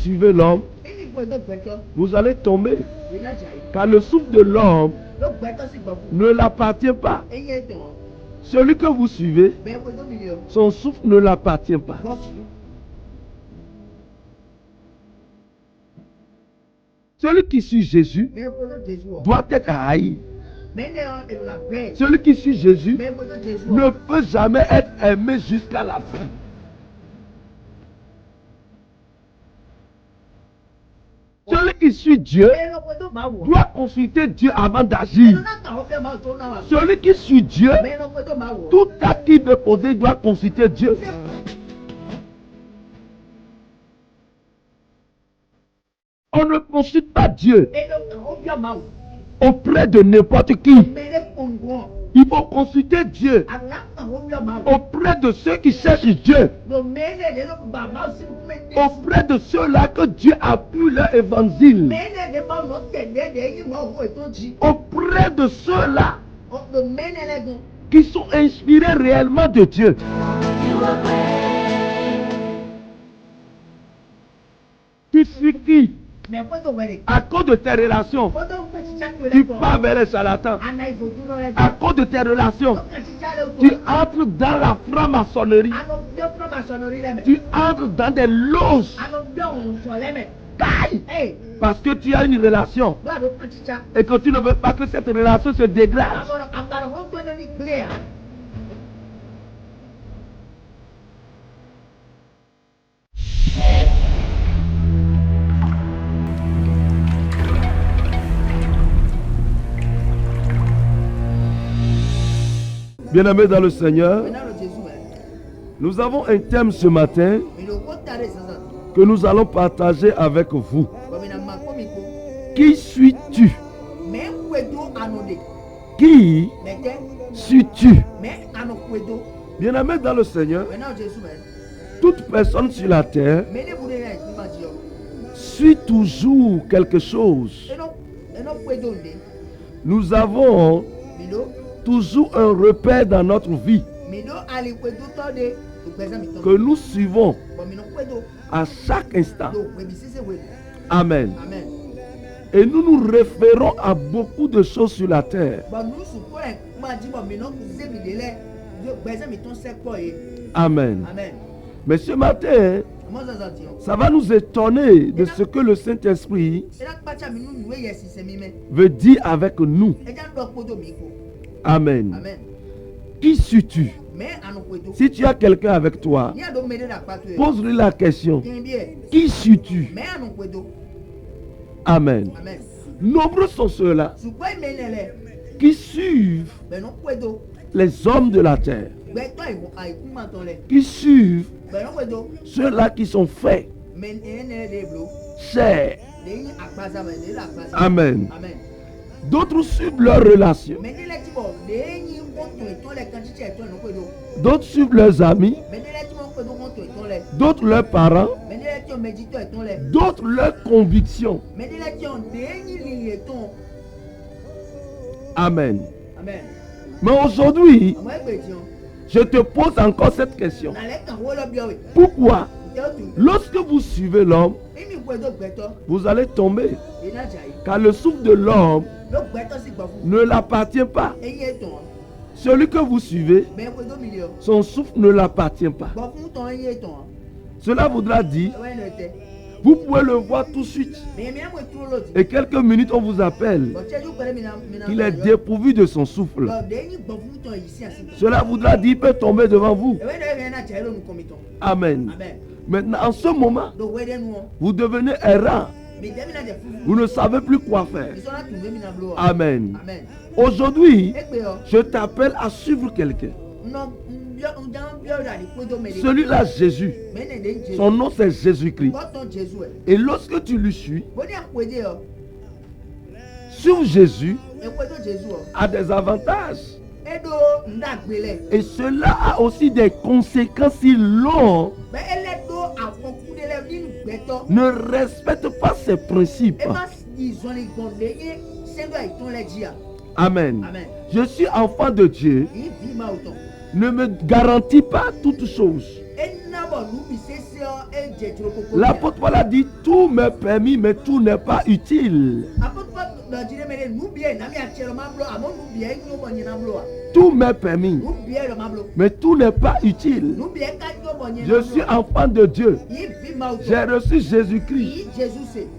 suivez l'homme, vous allez tomber. Car le souffle de l'homme ne l'appartient pas. Celui que vous suivez, son souffle ne l'appartient pas. Celui qui suit Jésus doit être haï. Celui qui suit Jésus ne peut jamais être aimé jusqu'à la fin. Celui qui suit Dieu doit consulter Dieu avant d'agir. Celui qui suit Dieu, tout acte de poser doit consulter Dieu. On ne consulte pas Dieu auprès de n'importe qui. Il faut consulter Dieu auprès de ceux qui cherchent Dieu. Auprès de ceux-là que Dieu a pu leur évangile. Auprès de ceux-là qui sont inspirés réellement de Dieu. Tu suis qui? À cause de tes relations, tu pars vers les charlatans. À cause de tes relations, tu entres dans la franc-maçonnerie. Tu entres dans des loges. Parce que tu as une relation et que tu ne veux pas que cette relation se dégrade. Bien-aimés dans le Seigneur, nous avons un thème ce matin que nous allons partager avec vous. Qui suis-tu? Qui suis-tu? Bien-aimés dans le Seigneur, toute personne sur la terre suit toujours quelque chose. Nous avons toujours un repère dans notre vie que nous suivons à chaque instant. Amen. Et nous nous référons à beaucoup de choses sur la terre. Amen. Mais ce matin, ça va nous étonner de ce que le Saint-Esprit veut dire avec nous. Amen. Qui suis-tu? Si tu as quelqu'un avec toi, pose-lui la question. Qui suis-tu? Amen. Nombreux sont ceux-là qui suivent les hommes de la terre, qui suivent ceux-là qui sont faits, chers. Amen. D'autres suivent leurs relations. D'autres suivent leurs amis. D'autres leurs parents. D'autres leurs convictions. Amen. Mais aujourd'hui, je te pose encore cette question. Pourquoi, lorsque vous suivez l'homme, vous allez tomber? Car le souffle de l'homme ne l'appartient pas. Celui que vous suivez, son souffle ne l'appartient pas. Cela voudra dire, vous pouvez le voir tout de suite. Et quelques minutes, on vous appelle qu'il est dépourvu de son souffle. Cela voudra dire qu'il peut tomber devant vous. Amen. Maintenant, en ce moment, vous devenez errant. Vous ne savez plus quoi faire. Amen. Aujourd'hui, je t'appelle à suivre quelqu'un. Celui-là, Jésus. Son nom, c'est Jésus-Christ. Et lorsque tu lui suis, suivre Jésus a des avantages. Et cela a aussi des conséquences si l'homme ne respecte pas ses principes. Amen. Je suis enfant de Dieu. Ne me garantis pas toutes choses. L'apôtre Paul a dit tout m'est permis, mais tout n'est pas utile. Tout m'est permis, mais tout n'est pas utile. Je suis enfant de Dieu. J'ai reçu Jésus-Christ.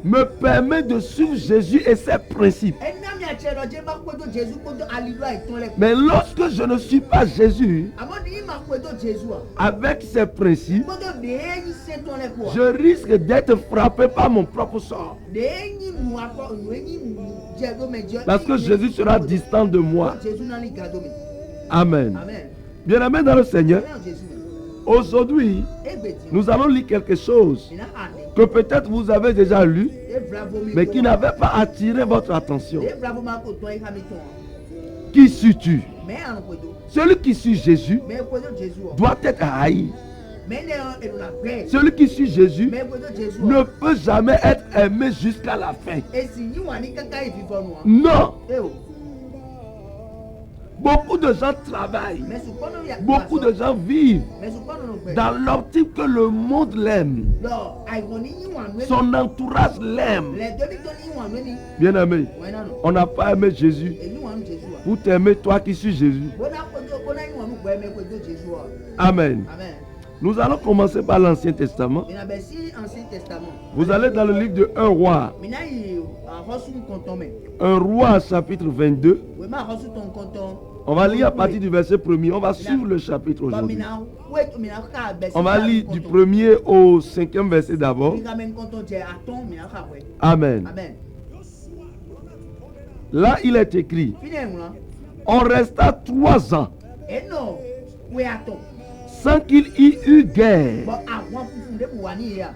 Me permet de suivre Jésus et ses principes. Mais lorsque je ne suis pas Jésus, avec ses principes, je risque d'être frappé par mon propre sort. Parce que Jésus sera distant de moi. Amen. Bien-aimés dans le Seigneur, aujourd'hui, nous allons lire quelque chose que peut-être vous avez déjà lu, mais qui n'avait pas attiré votre attention. Qui suis-tu? Celui qui suit Jésus doit être haï. Celui qui suit Jésus ne peut jamais être aimé jusqu'à la fin. Non. Beaucoup de gens travaillent, beaucoup de gens vivent dans l'optique que le monde l'aime, son entourage l'aime. Bien aimé, on n'a pas aimé Jésus pour t'aimer toi qui suis Jésus. Amen. Nous allons commencer par l'Ancien Testament. Vous allez dans le livre de 1 roi. 1 roi chapitre 22. On va lire à partir du verset 1er. On va suivre le chapitre aujourd'hui. On va lire du 1er au 5e verset d'abord. Amen. Là, il est écrit: on resta 3 ans sans qu'il y eut guerre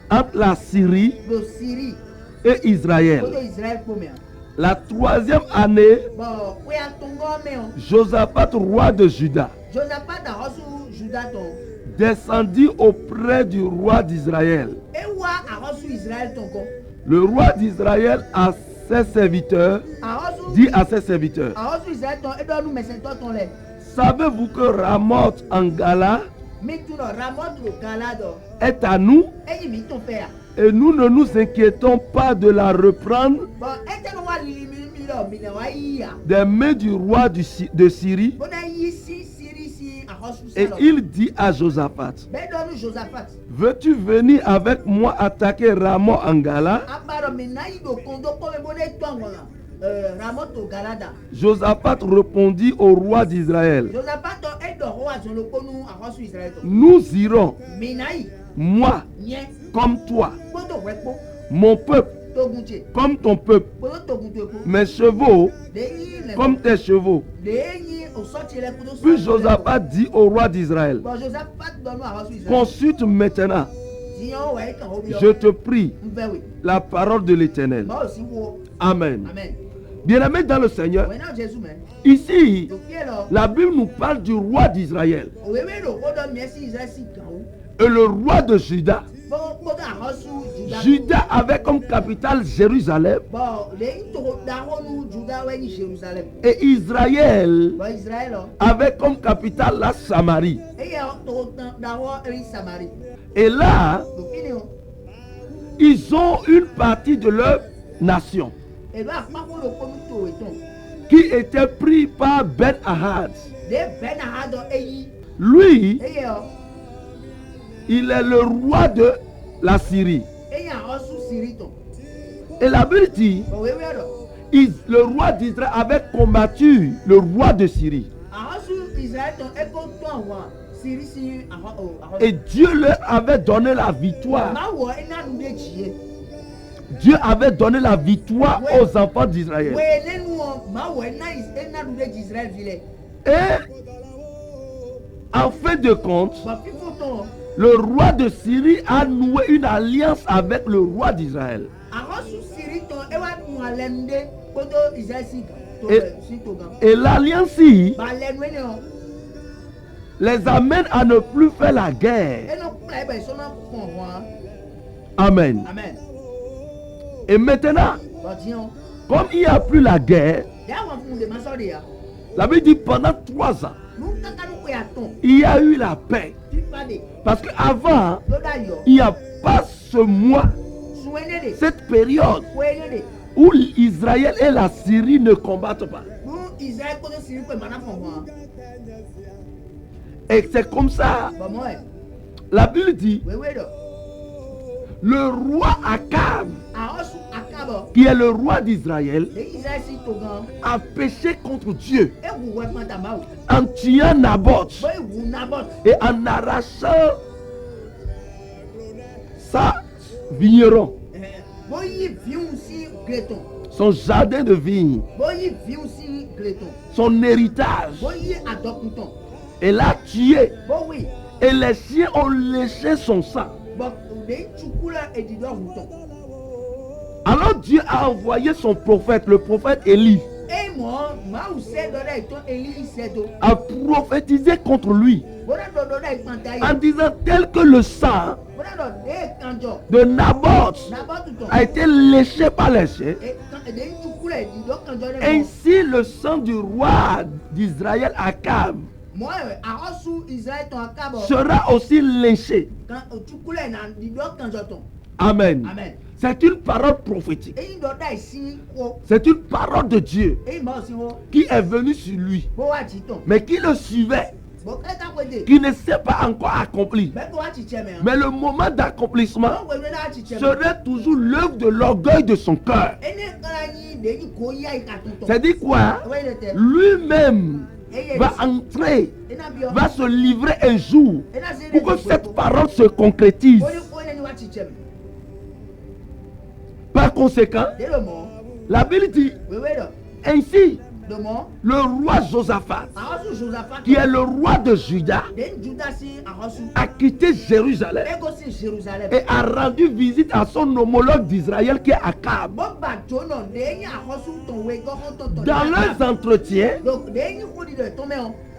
entre la Syrie et Israël. La 3e année, Josaphat, roi de Juda, descendit auprès du roi d'Israël. Le roi d'Israël a ses serviteurs, dit à ses serviteurs: savez-vous que Ramoth en Gala est à nous, et nous ne nous inquiétons pas de la reprendre des mains du roi de Syrie? Et il dit à Josaphat: veux-tu venir avec moi attaquer Ramoth en Gala? Josaphat répondit au roi d'Israël: nous irons, moi comme toi, mon peuple comme ton peuple, mes chevaux comme tes chevaux. Puis Josaphat dit au roi d'Israël: consulte maintenant, je te prie, la parole de l'Éternel. Amen. Bien-aimés dans le Seigneur, ici, la Bible nous parle du roi d'Israël. Et le roi de Juda. Juda avait comme capitale Jérusalem. Et Israël avait comme capitale la Samarie. Et là, ils ont une partie de leur nation qui était pris par Ben-Hadad. Lui, il est le roi de la Syrie. Et la Bible dit, le roi d'Israël avait combattu le roi de Syrie. Et Dieu leur avait donné la victoire. Dieu avait donné la victoire aux enfants d'Israël. Et en fin de compte, le roi de Syrie a noué une alliance avec le roi d'Israël. Et l'alliance les amène à ne plus faire la guerre. Amen. Et maintenant, comme il n'y a plus la guerre, la Bible dit pendant 3 ans, il y a eu la paix. Parce qu'avant, il n'y a pas ce mois, cette période où Israël et la Syrie ne combattent pas. Et c'est comme ça. La Bible dit, le roi Akab, qui est le roi d'Israël, a péché contre Dieu en tuant Naboth et en arrachant sa vigneron, son jardin de vigne, son héritage. Et l'a tué. Et les chiens ont léché son sang. Alors Dieu a envoyé son prophète, le prophète Élie, a prophétisé contre lui en disant tel que le sang de Naboth a été léché par les chiens, ainsi le sang du roi d'Israël Akab sera aussi léché. Amen. C'est une parole prophétique. C'est une parole de Dieu qui est venue sur lui, mais qui le suivait, qui ne s'est pas encore accompli. Mais le moment d'accomplissement serait toujours l'œuvre de l'orgueil de son cœur. C'est-à-dire quoi? Lui-même va entrer, va se livrer un jour pour que cette parole se concrétise. Par conséquent, la Bible dit ainsi, le roi Josaphat, qui est le roi de Juda, a quitté Jérusalem et a rendu visite à son homologue d'Israël qui est Akab. Dans leurs entretiens,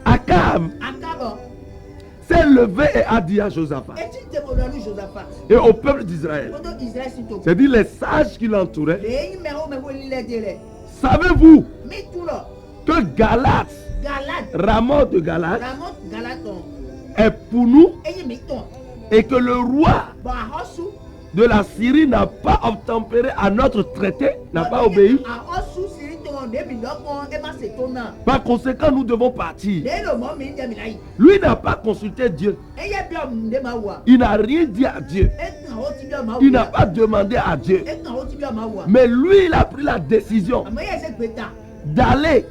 Akab s'est levé et a dit à Josaphat et au peuple d'Israël, c'est-à-dire les sages qui l'entouraient, savez-vous que Galat, Ramoth de Galat, est pour nous et que le roi de la Syrie n'a pas obtempéré à notre traité, n'a pas obéi? Par conséquent, nous devons partir. Lui n'a pas consulté Dieu. Il n'a rien dit à Dieu. Il n'a pas demandé à Dieu. Mais lui, il a pris la décision d'aller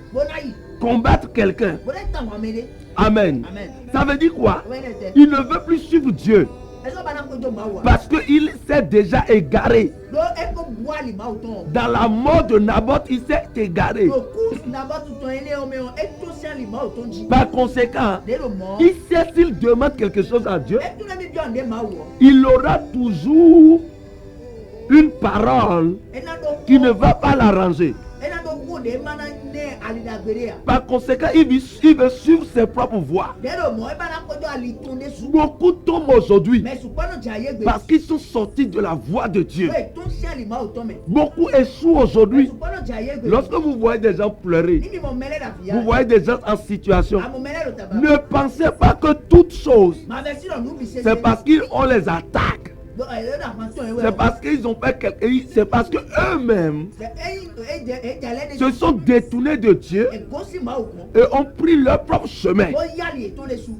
combattre quelqu'un. Amen. Ça veut dire quoi? Il ne veut plus suivre Dieu. Parce qu'il s'est déjà égaré. Dans la mort de Naboth, il s'est égaré. Par conséquent, il sait s'il demande quelque chose à Dieu, il aura toujours une parole qui ne va pas l'arranger. Par conséquent, il veut suivre ses propres voies. Beaucoup tombent aujourd'hui parce qu'ils sont sortis de la voie de Dieu. Beaucoup échouent aujourd'hui. Lorsque vous voyez des gens pleurer, vous voyez des gens en situation, ne pensez pas que toutes choses, c'est parce qu'on les attaque. C'est parce qu'ils ont fait quelque chose. C'est parce que eux-mêmes se sont détournés de Dieu et ont pris leur propre chemin.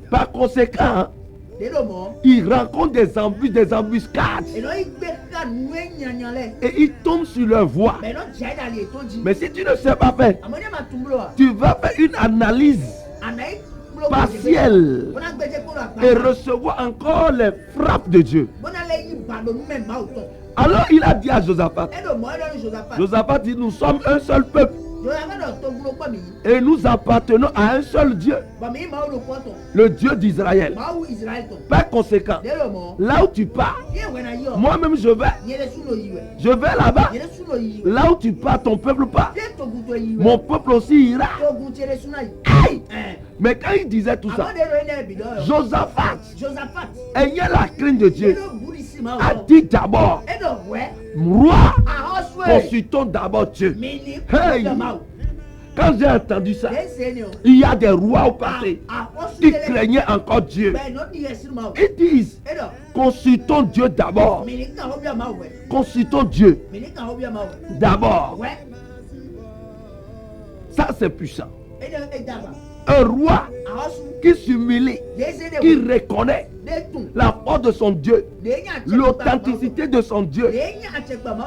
Par conséquent, ils rencontrent des embûches, des embuscades, et ils tombent sur leur voie. Mais si tu ne sais pas faire, tu vas faire une analyse partielle et recevoir encore les frappes de Dieu. Alors il a dit à Josaphat, Josaphat dit, nous sommes un seul peuple et nous appartenons à un seul Dieu, le Dieu d'Israël. Par conséquent, là où tu pars, moi-même je vais là-bas. Là où tu pars, ton peuple part, mon peuple aussi ira. Aïe! Mais quand il disait tout ça, Josaphat, ayant la crainte de Dieu, a dit d'abord, roi, consultons d'abord Dieu. Hey. Quand j'ai entendu ça, il y a des rois au passé qui craignaient encore Dieu. Ils disent, consultons Dieu d'abord. Consultons Dieu d'abord. Ça, c'est puissant. Un roi qui s'humilie, qui reconnaît la force de son Dieu, l'authenticité de son Dieu,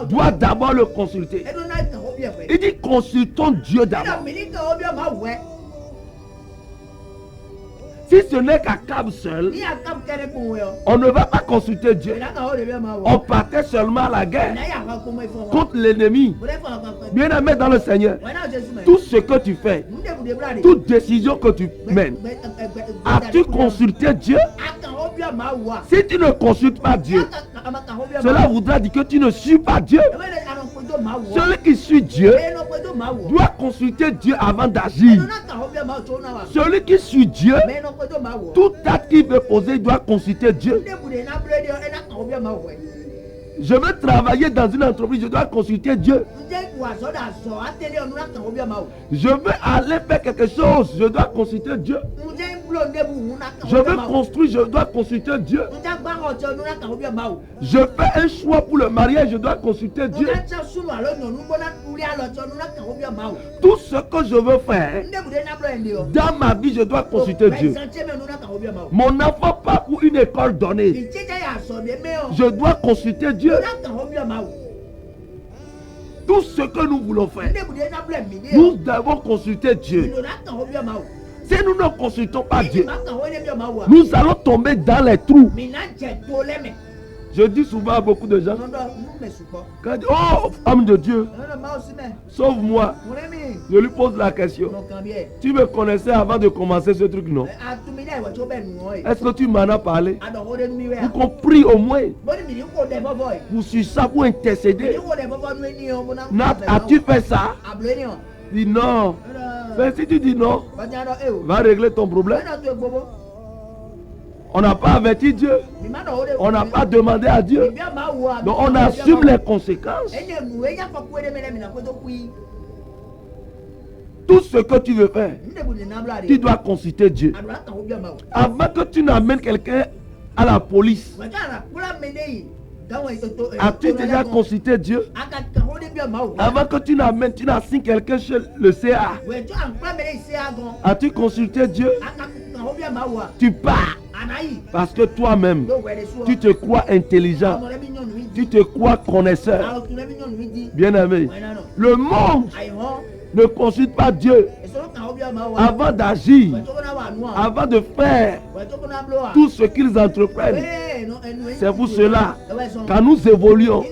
doit d'abord le consulter. Il dit consultons Dieu d'abord. Si ce n'est qu'Akab seul, on ne va pas consulter Dieu. On partait seulement à la guerre contre l'ennemi. Bien-aimé dans le Seigneur, tout ce que tu fais, toute décision que tu mènes, as-tu consulté Dieu? Si tu ne consultes pas Dieu, cela voudra dire que tu ne suis pas Dieu. Celui qui suit Dieu doit consulter Dieu avant d'agir. Celui qui suit Dieu, tout acte qu'il veut poser doit consulter Dieu. Je veux travailler dans une entreprise, je dois consulter Dieu. Je veux aller faire quelque chose, je dois consulter Dieu. Je veux construire, je dois consulter Dieu. Je fais un choix pour le mariage, je dois consulter Dieu. Tout ce que je veux faire dans ma vie, je dois consulter Dieu. Mon enfant part pour une école donnée, je dois consulter Dieu. Tout ce que nous voulons faire, nous devons consulter Dieu. Si nous ne consultons pas Dieu, nous allons tomber dans les trous. Je dis souvent à beaucoup de gens, quand ils disent, oh, homme de Dieu, sauve-moi. Je lui pose la question. Tu me connaissais avant de commencer ce truc, non? Est-ce que tu m'en as parlé? Vous compris au moins? Vous suivez ça pour intercéder. Nat, as-tu fait ça? Dis non. Mais si tu dis non, va régler ton problème. On n'a pas averti Dieu. On n'a pas demandé à Dieu. Donc on assume les conséquences. Tout ce que tu veux faire, tu dois consulter Dieu. Avant que tu n'amènes quelqu'un à la police, as-tu déjà consulté Dieu? Avant que tu n'assignes quelqu'un chez le CA, as-tu consulté Dieu? Tu pars parce que toi-même, tu te crois intelligent, tu te crois connaisseur. Bien-aimé, le monde ne consulte pas Dieu avant d'agir, avant de faire tout ce qu'ils entreprennent. C'est pour cela, quand nous évoluons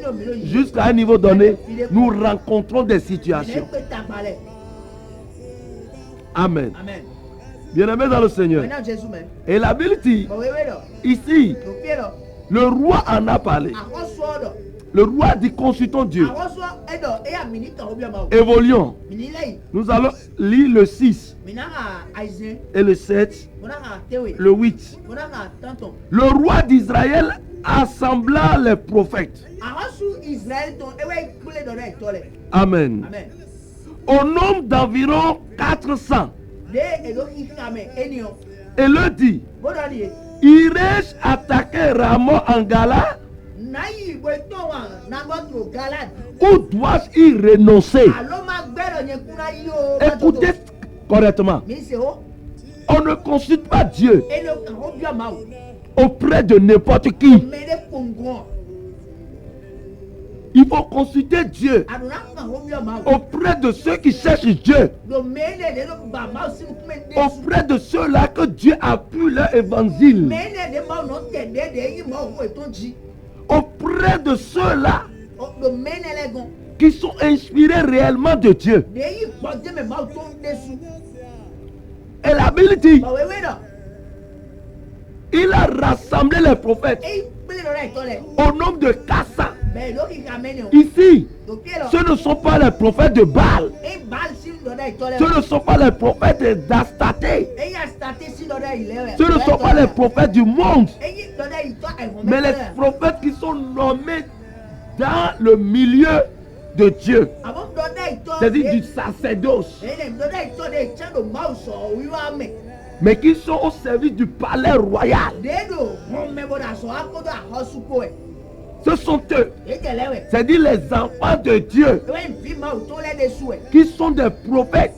jusqu'à un niveau donné, nous rencontrons des situations. Amen. Bien-aimé dans le Seigneur. Et la Bible dit, ici, le roi en a parlé. Le roi dit consultons Dieu. Évoluons. Nous allons lire le 6 et le 7, le 8. Le roi d'Israël assembla les prophètes. Amen. Au nombre d'environ 400. Et leur dit, irai-je attaquer Ramoth en Galade? Ou dois-je y renoncer? Écoutez correctement. On ne consulte pas Dieu auprès de n'importe qui. Il faut consulter Dieu auprès de ceux qui cherchent Dieu. Auprès de ceux-là que Dieu a pu leur évangile. Auprès de ceux-là qui sont inspirés réellement de Dieu. Et la Bible dit, il a rassemblé les prophètes au nombre de 400. Ici, ce ne sont pas les prophètes de Baal. Ce ne sont pas les prophètes d'Astaté. Ce ne sont pas les prophètes du monde. Mais les prophètes qui sont nommés dans le milieu de Dieu. c'est-à-dire du sacerdoce, mais qui sont au service du palais royal. Ce sont eux, c'est-à-dire les enfants de Dieu, qui sont des prophètes.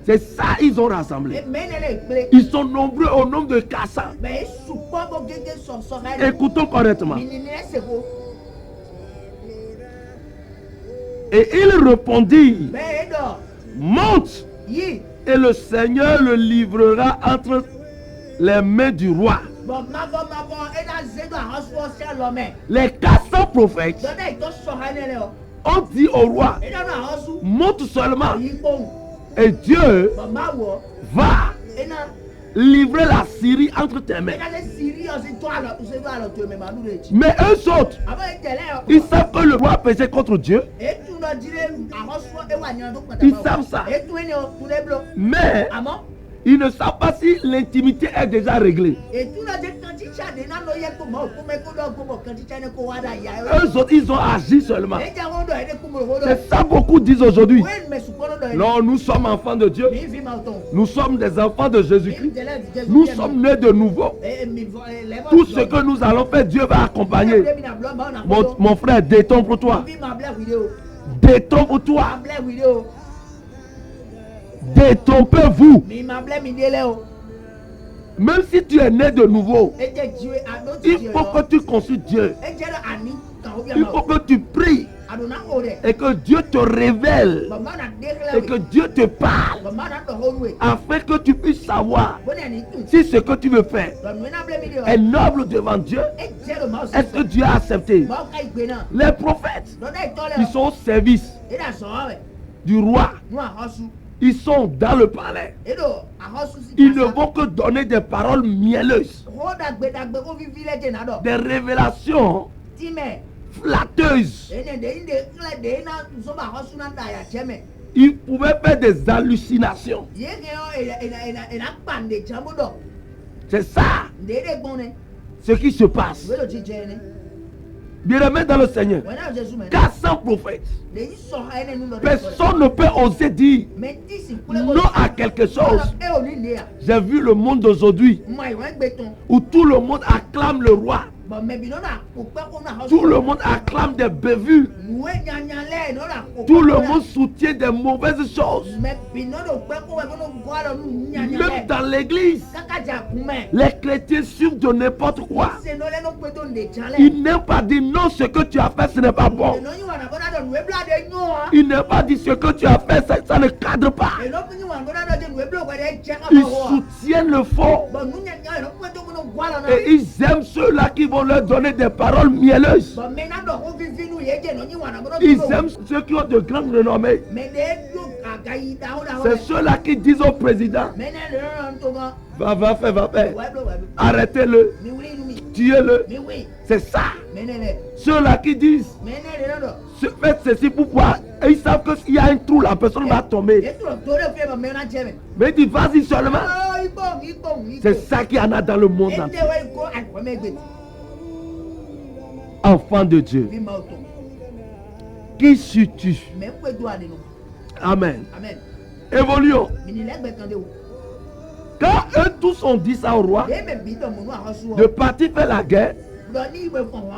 C'est ça ils ont rassemblé. Ils sont nombreux au nombre de 400. Écoutons correctement. Et il répondit, monte, et le Seigneur le livrera entre les mains du roi. Les 400 prophètes ont dit au roi, monte seulement, et Dieu va livrer la Syrie entre tes mains. Mais eux autres, ils savent que le roi péchait contre Dieu. Ils savent ça. Mais ils ne savent pas si l'intimité est déjà réglée. Eux autres, ils ont agi seulement. C'est ça beaucoup disent aujourd'hui. Non, nous sommes enfants de Dieu. Nous sommes des enfants de Jésus-Christ. Nous sommes nés de nouveau. Tout ce que nous allons faire, Dieu va accompagner. Mon frère, détombe-toi. Détombe-toi. Détrompez-vous. Même si tu es né de nouveau, il faut que tu consultes Dieu. Il faut que tu pries et que Dieu te révèle et que Dieu te parle afin que tu puisses savoir si ce que tu veux faire est noble devant Dieu. Est-ce que Dieu a accepté? Les prophètes, ils sont au service du roi. Ils sont dans le palais. Ils ne vont que donner des paroles mielleuses, des révélations flatteuses. Ils pouvaient faire des hallucinations. C'est ça ce qui se passe. Bien-aimés dans le Seigneur, 400 prophètes. Personne ne peut oser dire non à quelque chose. J'ai vu le monde d'aujourd'hui où tout le monde acclame le roi. Tout le monde acclame des bévues. Tout le monde soutient des mauvaises choses. Même dans l'église, les chrétiens suivent de n'importe quoi. Ils n'aiment pas dire non, ce que tu as fait, ce n'est pas bon. Ils n'aiment pas dire ce que tu as fait, ça ne cadre pas. Ils soutiennent le faux. Et ils aiment ceux-là qui vont leur donner des paroles mielleuses. Ils aiment ceux qui ont de grandes renommées. C'est ceux-là qui disent au président, va faire. Arrêtez-le. Tuez-le. C'est ça. Ceux-là qui disent, faites ceci pour pouvoir. Et ils savent que s'il y a un trou, la personne va tomber. Mais ils disent, vas-y seulement. C'est ça qu'il y en a dans le monde entier. Enfant de Dieu, qui suis-tu? Amen. Évoluons. Quand eux tous ont dit ça au roi, de partir faire la guerre,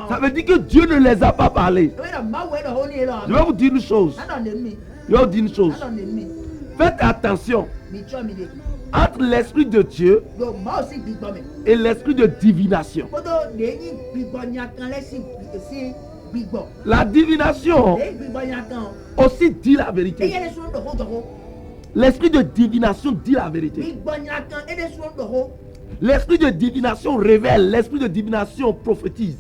ça veut dire que Dieu ne les a pas parlé. Je vais vous dire une chose. Faites attention entre l'esprit de Dieu et l'esprit de divination. La divination aussi dit la vérité. L'esprit de divination dit la vérité. L'esprit de divination révèle, l'esprit de divination prophétise.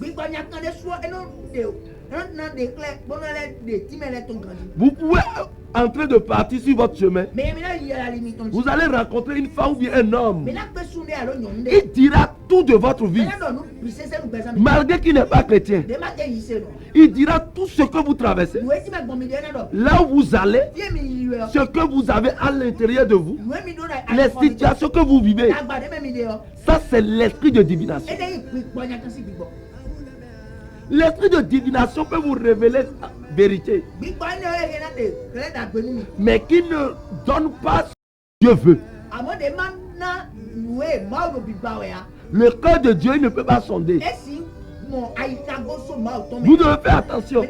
Vous pouvez en train de partir sur votre chemin. Vous allez rencontrer une femme ou bien un homme. Il dira tout de votre vie. Malgré qu'il n'est pas chrétien. Il dira tout ce que vous traversez. Là où vous allez. Ce que vous avez à l'intérieur de vous. Les situations que vous vivez. Ça c'est l'esprit de divination. L'esprit de divination peut vous révéler la vérité, mais qui ne donne pas ce que Dieu veut. Le cœur de Dieu, il ne peut pas sonder. Vous devez faire attention.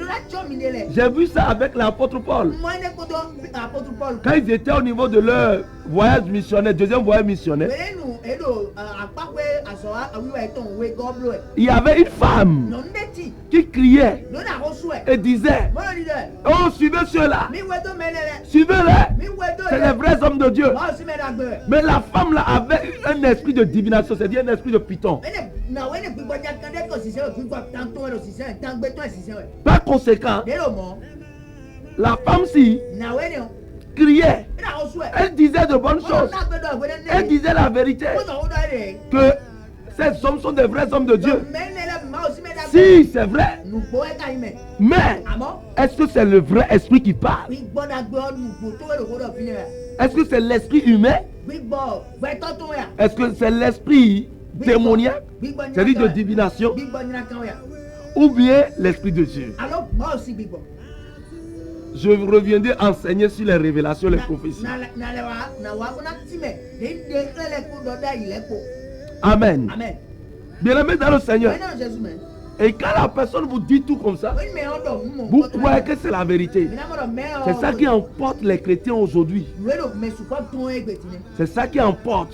J'ai vu ça avec l'apôtre Paul. Quand ils étaient au niveau de leur voyage missionnaire, deuxième voyage missionnaire, il y avait une femme qui criait et disait: oh, suivez ceux-là, suivez-les, c'est les vrais hommes de Dieu. Mais la femme là avait un esprit de divination, c'est-à-dire un esprit de python. Par conséquent, la femme-ci criait, elle disait de bonnes choses, elle disait la vérité, que ces hommes sont des vrais hommes de Dieu. Si, c'est vrai. Mais est-ce que c'est le vrai esprit qui parle? Est-ce que c'est l'esprit humain? Est-ce que c'est l'esprit démoniaque, c'est-à-dire de divination, ou bien l'esprit de Dieu? Je reviendrai enseigner sur les révélations, les prophéties. Amen. Bien-aimés dans le Seigneur. Et quand la personne vous dit tout comme ça, vous croyez que c'est la vérité. C'est ça qui emporte les chrétiens aujourd'hui. C'est ça qui emporte.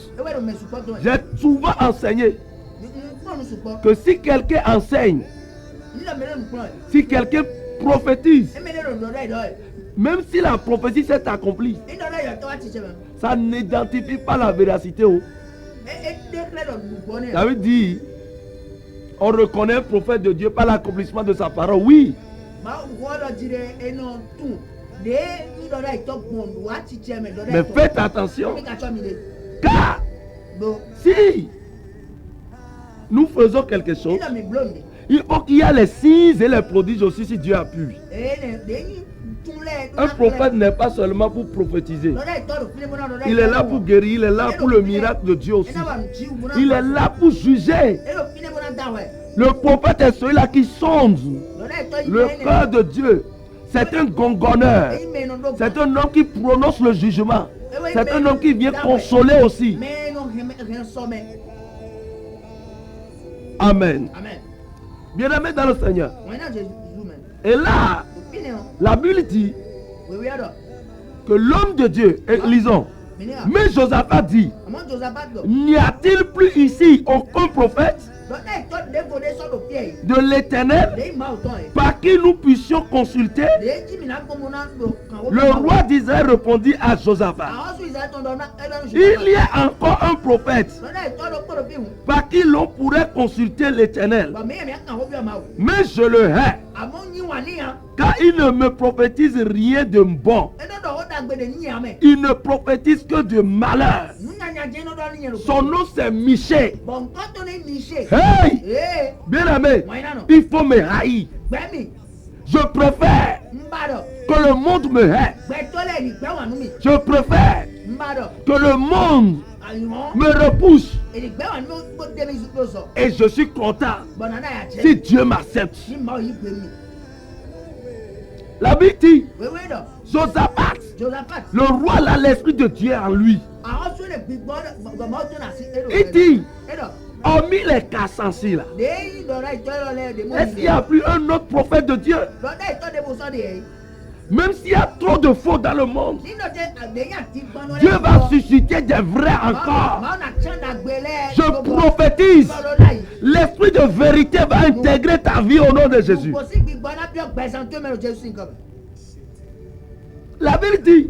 J'ai souvent enseigné que si quelqu'un enseigne, si quelqu'un prophétise, même si la prophétie s'est accomplie, ça n'identifie pas la véracité. Ça veut dire, on reconnaît un prophète de Dieu par l'accomplissement de sa parole, oui. Mais faites attention, car si nous faisons quelque chose, il faut qu'il y ait les signes et les prodiges aussi si Dieu a pu. Un prophète n'est pas seulement pour prophétiser. Il est là pour guérir, il est là pour le miracle de Dieu aussi. Il est là pour juger. Le prophète est celui-là qui sonde le cœur de Dieu. C'est un gongonneur. C'est un homme qui prononce le jugement. C'est un homme qui vient consoler aussi. Amen. Bien-aimé dans le Seigneur. Et là, la Bible dit que l'homme de Dieu, et lisons, mais Josaphat dit: n'y a-t-il plus ici aucun prophète de l'Éternel par qui nous puissions consulter? Le roi d'Israël répondit à Josaphat: il y a encore un prophète par qui l'on pourrait consulter l'Éternel, mais je le hais, car il ne me prophétise rien de bon. Il ne prophétise que de malheur. Son nom c'est Michée. Hey! Bien-aimé, il faut me haïr. Je préfère que le monde me hait. Je préfère que le monde me repousse. Et je suis content si Dieu m'accepte. La Bible dit, Josaphat, le roi a l'esprit de Dieu en lui. Il dit, hormis les Kassansi là, est-ce qu'il n'y a plus un autre prophète de Dieu? Même s'il y a trop de faux dans le monde, Dieu va susciter des vrais encore. Je prophétise, l'esprit de vérité va intégrer ta vie au nom de Jésus. La Bible dit,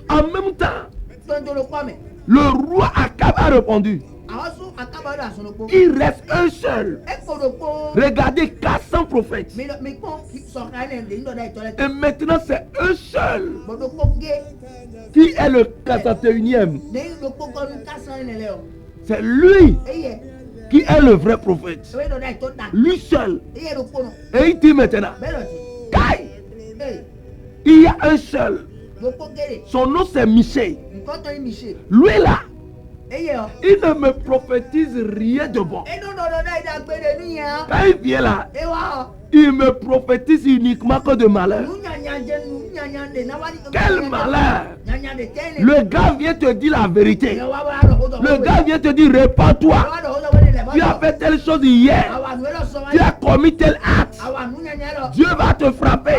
en même temps, le roi Akab a répondu: il reste un seul. Regardez, 400 prophètes. Et maintenant c'est un seul qui est le 41e. C'est lui qui est le vrai prophète. Lui seul. Et il dit maintenant, il y a un seul. Son nom c'est Michée. Lui là, Il ne me prophétise rien de bon. Quand il vient là, il me prophétise uniquement que de malheur. Quel malheur! Le gars vient te dire la vérité. Le gars vient te dire répands-toi. Tu as fait telle chose hier. Tu as commis tel acte. Dieu va te frapper.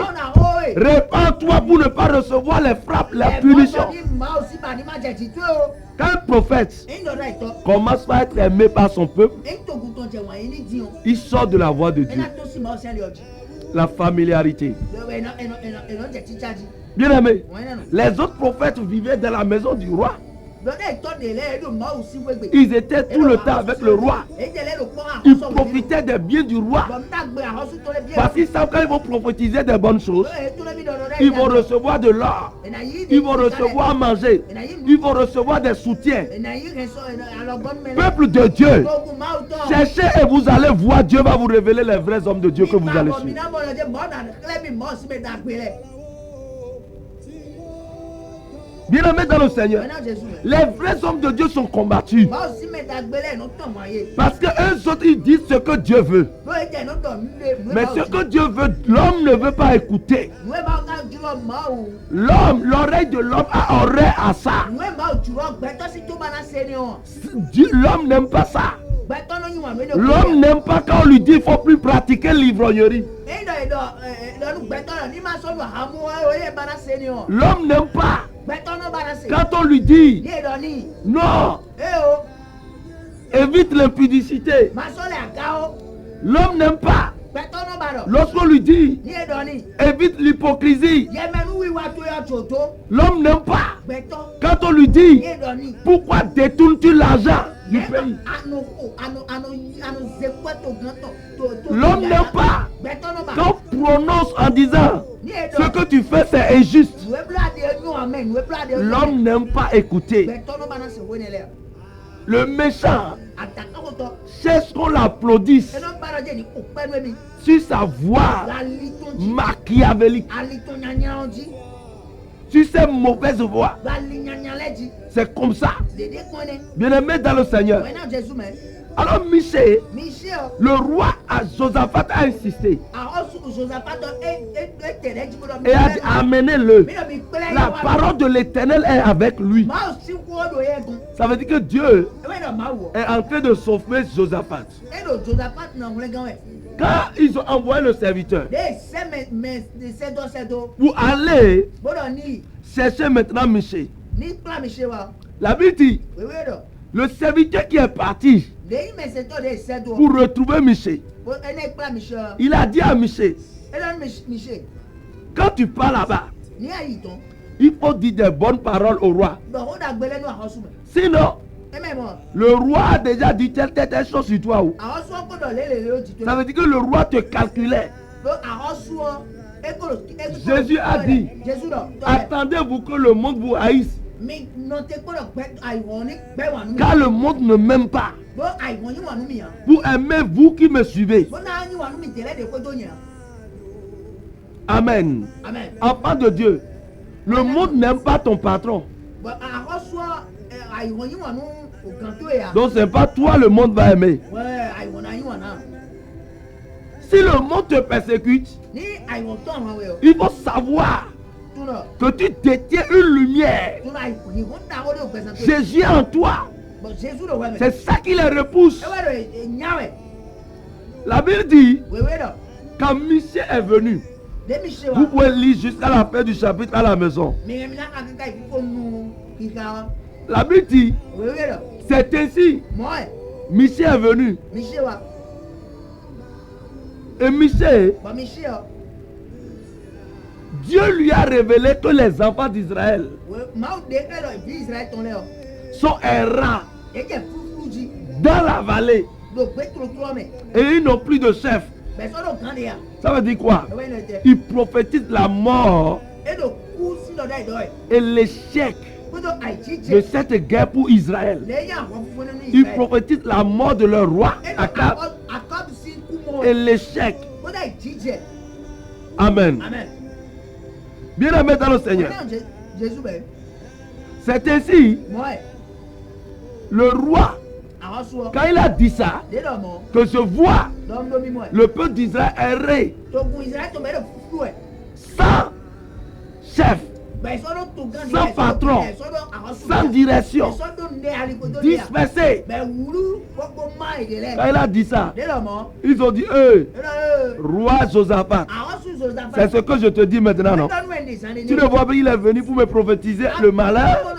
Répands-toi pour ne pas recevoir les frappes, la punition. Quand un prophète commence par être aimé par son peuple, il sort de la voie de Dieu. La familiarité. Bien aimé, les autres prophètes vivaient dans la maison du roi. Ils étaient tout le temps avec le roi. Ils profitaient des biens du roi. Parce qu'ils savent quand ils vont prophétiser des bonnes choses, ils vont recevoir de l'or. Ils vont recevoir à manger. Ils vont recevoir des soutiens. Peuple de Dieu, cherchez et vous allez voir. Dieu va vous révéler les vrais hommes de Dieu que vous allez suivre. Bien-aimés dans le Seigneur, les vrais hommes de Dieu sont combattus. Parce que eux autres, ils disent ce que Dieu veut. Mais ce que Dieu veut, l'homme ne veut pas écouter. L'homme, l'oreille de l'homme a oreille à ça. L'homme n'aime pas ça. L'homme n'aime pas quand on lui dit qu'il ne faut plus pratiquer l'ivrognerie. L'homme n'aime pas quand on lui dit non, évite l'impudicité. L'homme n'aime pas lorsqu'on lui dit évite l'hypocrisie. L'homme n'aime pas quand on lui dit pourquoi détournes-tu l'argent du pays. L'homme n'aime pas quand on prononce en disant ce que tu fais c'est injuste. L'homme n'aime pas écouter. Le méchant cherche qu'on l'applaudisse sur sa voix machiavélique, sur ses mauvaises voix. C'est comme ça. Bien-aimé dans le Seigneur. Alors Michée, le roi à Josaphat a insisté et a dit amenez-le. La parole de l'Éternel est avec lui. Ça veut dire que Dieu est en train de sauver Josaphat. Quand ils ont envoyé le serviteur pour aller chercher maintenant Michée, la Bible dit le serviteur qui est parti pour retrouver Michée, il a dit à Michée, quand tu pars là-bas, il faut dire des bonnes paroles au roi. Sinon, le roi a déjà dit telle chose sur toi. Ça veut dire que le roi te calculait. Jésus a dit, attendez-vous que le monde vous haïsse. Car le monde ne m'aime pas. Vous aimez vous qui me suivez. Amen. Enfant de Dieu, le monde n'aime pas ton patron. Donc c'est pas toi le monde va aimer. Si le monde te persécute, il faut savoir que tu détiens une lumière. Jésus en toi. C'est ça qui les repousse. La Bible dit, quand Michée est venu, vous pouvez lire jusqu'à la fin du chapitre à la maison. La Bible dit, c'est ainsi. Michée est venu. Et Michée, Dieu lui a révélé que les enfants d'Israël sont errants dans la vallée et ils n'ont plus de chef. Ça veut dire quoi? Ils prophétisent la mort et l'échec de cette guerre pour Israël. Ils prophétisent la mort de leur roi Akab et l'échec. Amen. Bien aimé dans le Seigneur. C'est ainsi Le roi, quand il a dit ça, que je vois le peuple d'Israël errer sans chef, sans patron, sans direction, dispersé. Quand il a dit ça, ils ont dit, roi Josaphat, c'est ce que je te dis maintenant, non? Tu le vois, il est venu pour me prophétiser le malheur.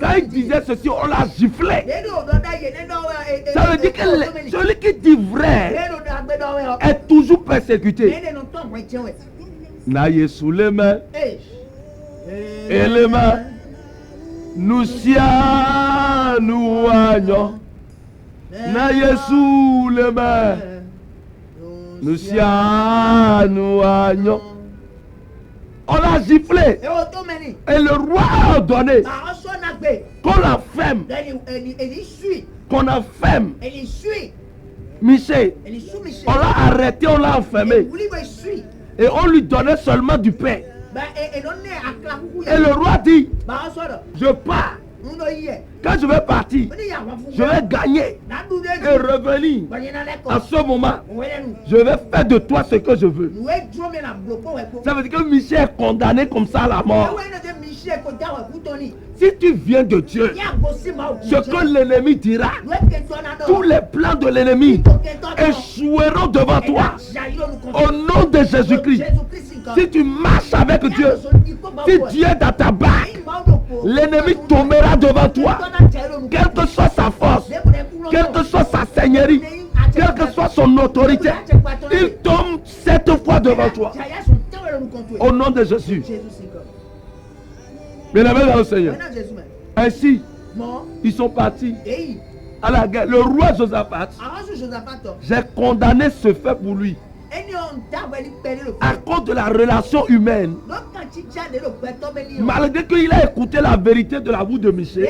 Quand il disait ceci, on l'a giflé. Ça veut dire que celui qui dit vrai est toujours persécuté. Na Yesu le main, et le main, nous sia nous agnon. Na Yesu le main, nous sia nous agnon. On l'a giflé. Et le roi a ordonné qu'on l'enferme. Qu'on enferme Michel. On l'a arrêté, on l'a enfermé. Et on lui donnait seulement du pain. Et le roi dit, je pars. Quand je vais partir, je vais gagner et revenir. À ce moment, je vais faire de toi ce que je veux. Ça veut dire que Michel est condamné comme ça à la mort. Si tu viens de Dieu, ce que l'ennemi dira, tous les plans de l'ennemi échoueront devant toi. Au nom de Jésus-Christ. Si tu marches avec Dieu, si Dieu est dans ta barque, l'ennemi tombera devant toi. Quelle que soit sa force, quelle que soit sa seigneurie, quelle que soit son autorité, il tombe 7 fois devant toi. Au nom de Jésus. Bien-aimé dans le Seigneur. Ainsi, ils sont partis à la guerre. Le roi Josaphat, j'ai condamné ce fait pour lui. À cause de la relation humaine, malgré qu'il a écouté la vérité de la bouche de Michel,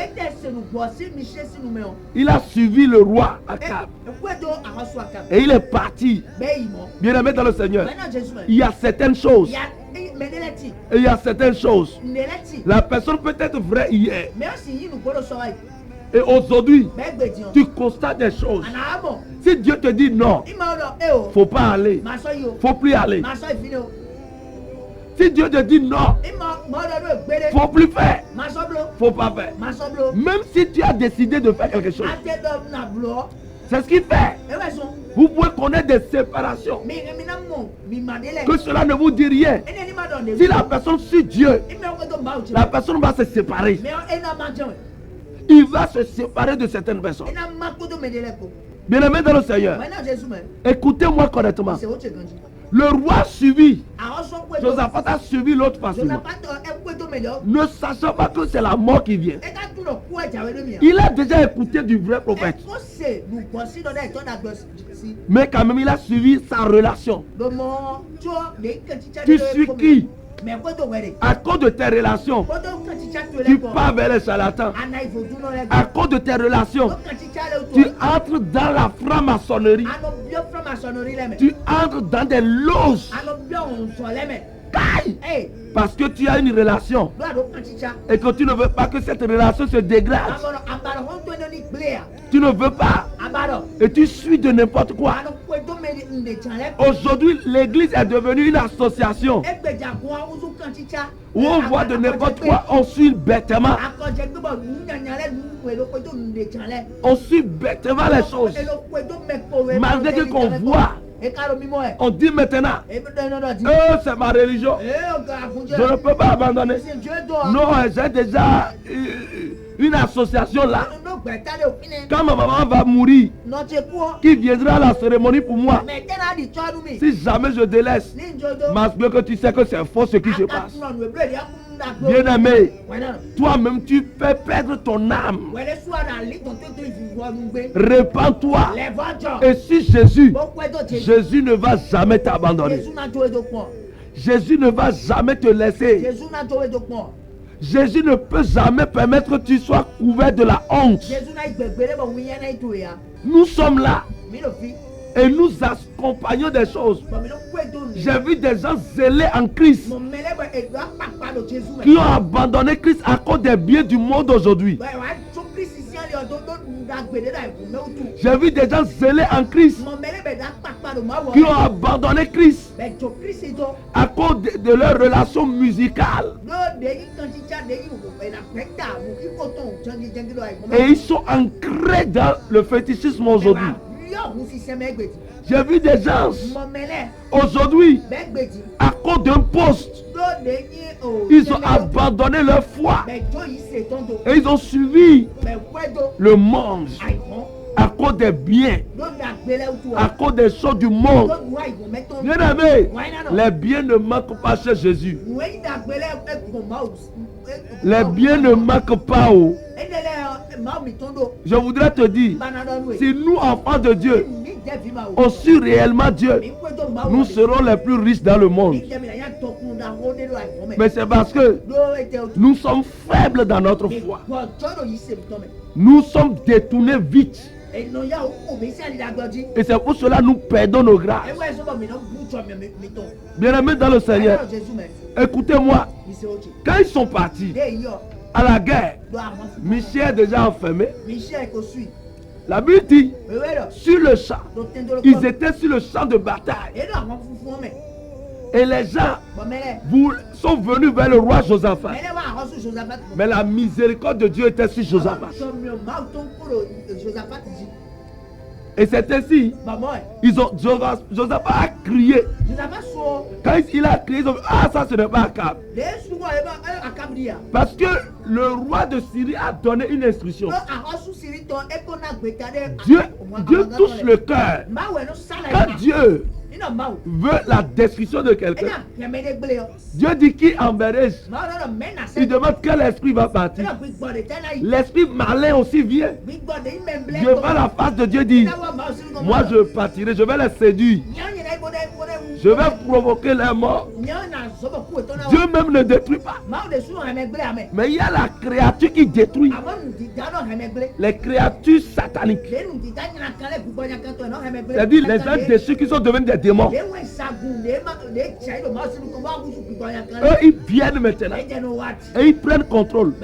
il a suivi le roi Akab et il est parti. Bien aimé dans le Seigneur, il y a certaines choses. Et il y a certaines choses. La personne peut être vraie hier. Et aujourd'hui, tu constates des choses. Si Dieu te dit non, faut pas aller. Faut plus aller. Si Dieu te dit non, faut plus faire. Faut pas faire. Même si tu as décidé de faire quelque chose, c'est ce qu'il fait. Vous pouvez connaître des séparations. Que cela ne vous dit rien. Si la personne suit Dieu, la personne va se séparer. Il va se séparer de certaines personnes. Bien-aimé dans le Seigneur, écoutez-moi correctement. Le roi suivi, Josaphat a suivi l'autre facilement, ne sachant pas que c'est la mort qui vient. Il a déjà écouté du vrai prophète. Mais quand même, il a suivi sa relation. Tu suis qui? À cause de tes relations, tu pars vers les charlatans. À cause de tes relations, tu entres dans la franc-maçonnerie. Tu entres dans des loges. Parce que tu as une relation et que tu ne veux pas que cette relation se dégrade. Tu ne veux pas et tu suis de n'importe quoi. Aujourd'hui, l'église est devenue une association où on voit de n'importe quoi, on suit bêtement. On suit bêtement les choses. Malgré qu'on voit, on dit maintenant, c'est ma religion, je ne peux pas abandonner. Non, j'ai déjà une association là. Quand ma maman va mourir, qui viendra à la cérémonie pour moi? Si jamais je délaisse, malgré que tu sais que c'est faux ce qui se passe. Bien-aimé, toi-même tu peux perdre ton âme. Répands-toi. Et si Jésus ne va jamais t'abandonner. Jésus ne va jamais te laisser. Jésus ne peut jamais permettre que tu sois couvert de la honte. Nous sommes là. Et nous accompagnons des choses. J'ai vu des gens zélés en Christ qui ont abandonné Christ à cause des biens du monde aujourd'hui. J'ai vu des gens zélés en Christ qui ont abandonné Christ à cause de leur relation musicale. Et ils sont ancrés dans le fétichisme aujourd'hui. J'ai vu des gens aujourd'hui, à cause d'un poste, ils ont abandonné leur foi et ils ont suivi le monde à cause des biens, à cause des choses du monde. Bien aimé, les biens ne manquent pas chez Jésus. Les biens ne manquent pas. Je voudrais te dire, si nous, enfants de Dieu, on suit réellement Dieu, nous serons les plus riches dans le monde. Mais c'est parce que nous sommes faibles dans notre foi. Nous sommes détournés vite. Et c'est pour cela que nous perdons nos grâces. Bien-aimés dans le Seigneur, écoutez-moi, quand ils sont partis à la guerre, Michel est déjà enfermé. La Bible dit, sur le champ, ils étaient sur le champ de bataille. Et les gens sont venus vers le roi Josaphat. Mais la miséricorde de Dieu était sur Josaphat. Et c'est ainsi, Josaphat a crié. Quand il a crié, ils ont dit, ah, ça ce n'est pas Akab. Parce que le roi de Syrie a donné une instruction. Dieu touche le cœur. Quand Dieu veut la destruction de quelqu'un, Dieu dit qui enverrai-je? Il demande quel esprit va partir. L'esprit malin aussi vient. Devant la face de Dieu dit, moi je partirai, je vais les séduire. Je vais provoquer les morts. Dieu même ne détruit pas. Mais il y a la créature qui détruit. Les créatures sataniques. C'est-à-dire les êtres déchus qui sont devenus des démons. Eux, ils viennent maintenant. Et ils prennent contrôle.